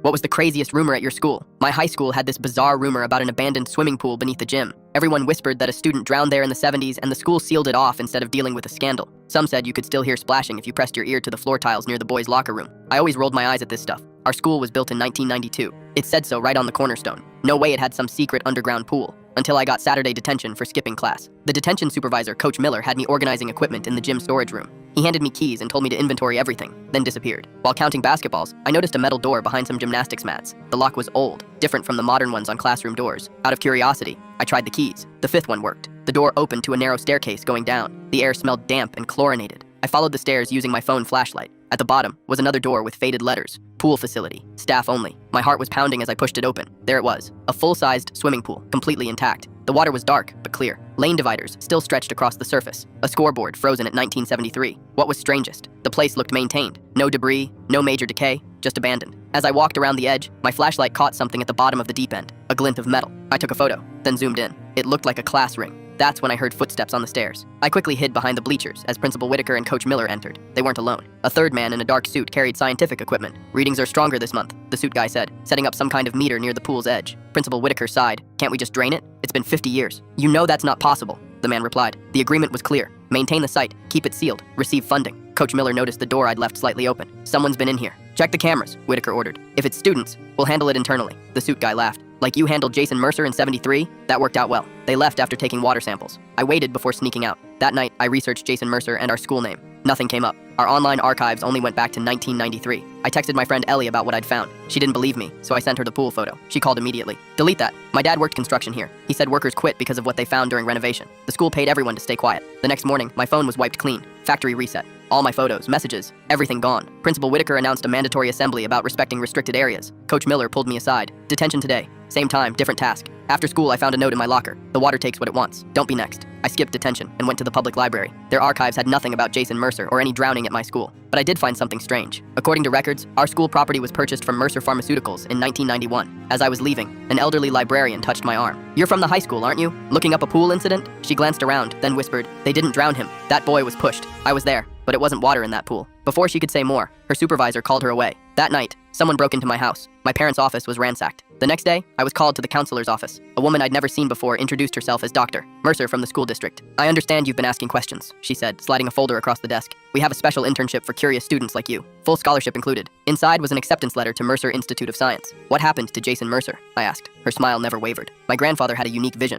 What was the craziest rumor at your school? My high school had this bizarre rumor about an abandoned swimming pool beneath the gym. Everyone whispered that a student drowned there in the 70s and the school sealed it off instead of dealing with a scandal. Some said you could still hear splashing if you pressed your ear to the floor tiles near the boys' locker room. I always rolled my eyes at this stuff. Our school was built in 1992. It said so right on the cornerstone. No way it had some secret underground pool. Until I got Saturday detention for skipping class. The detention supervisor, Coach Miller, had me organizing equipment in the gym storage room. He handed me keys and told me to inventory everything, then disappeared. While counting basketballs, I noticed a metal door behind some gymnastics mats. The lock was old, different from the modern ones on classroom doors. Out of curiosity, I tried the keys. The fifth one worked. The door opened to a narrow staircase going down. The air smelled damp and chlorinated. I followed the stairs using my phone flashlight. At the bottom was another door with faded letters. Pool facility. Staff only. My heart was pounding as I pushed it open. There it was. A full-sized swimming pool, completely intact. The water was dark, but clear. Lane dividers still stretched across the surface. A scoreboard frozen at 1973. What was strangest? The place looked maintained. No debris, no major decay, just abandoned. As I walked around the edge, my flashlight caught something at the bottom of the deep end. A glint of metal. I took a photo, then zoomed in. It looked like a class ring. That's when I heard footsteps on the stairs. I quickly hid behind the bleachers as Principal Whitaker and Coach Miller entered. They weren't alone. A third man in a dark suit carried scientific equipment. Readings are stronger this month, the suit guy said, setting up some kind of meter near the pool's edge. Principal Whitaker sighed. Can't we just drain it? It's been 50 years. You know that's not possible, the man replied. The agreement was clear. Maintain the site, keep it sealed, receive funding. Coach Miller noticed the door I'd left slightly open. Someone's been in here. Check the cameras, Whitaker ordered. If it's students, we'll handle it internally. The suit guy laughed. Like you handled Jason Mercer in '73? That worked out well. They left after taking water samples. I waited before sneaking out. That night, I researched Jason Mercer and our school name. Nothing came up. Our online archives only went back to 1993. I texted my friend Ellie about what I'd found. She didn't believe me, so I sent her the pool photo. She called immediately. Delete that. My dad worked construction here. He said workers quit because of what they found during renovation. The school paid everyone to stay quiet. The next morning, my phone was wiped clean. Factory reset. All my photos, messages, everything gone. Principal Whitaker announced a mandatory assembly about respecting restricted areas. Coach Miller pulled me aside. Detention today. Same time, different task. After school, I found a note in my locker. The water takes what it wants. Don't be next. I skipped detention and went to the public library. Their archives had nothing about Jason Mercer or any drowning at my school. But I did find something strange. According to records, our school property was purchased from Mercer Pharmaceuticals in 1991. As I was leaving, an elderly librarian touched my arm. You're from the high school, aren't you? Looking up a pool incident? She glanced around, then whispered, they didn't drown him. That boy was pushed. I was there, but it wasn't water in that pool. Before she could say more, her supervisor called her away. That night, someone broke into my house. My parents' office was ransacked. The next day, I was called to the counselor's office. A woman I'd never seen before introduced herself as Dr. Mercer from the school district. I understand you've been asking questions, she said, sliding a folder across the desk. We have a special internship for curious students like you. Full scholarship included. Inside was an acceptance letter to Mercer Institute of Science. What happened to Jason Mercer? I asked. Her smile never wavered. My grandfather had a unique vision.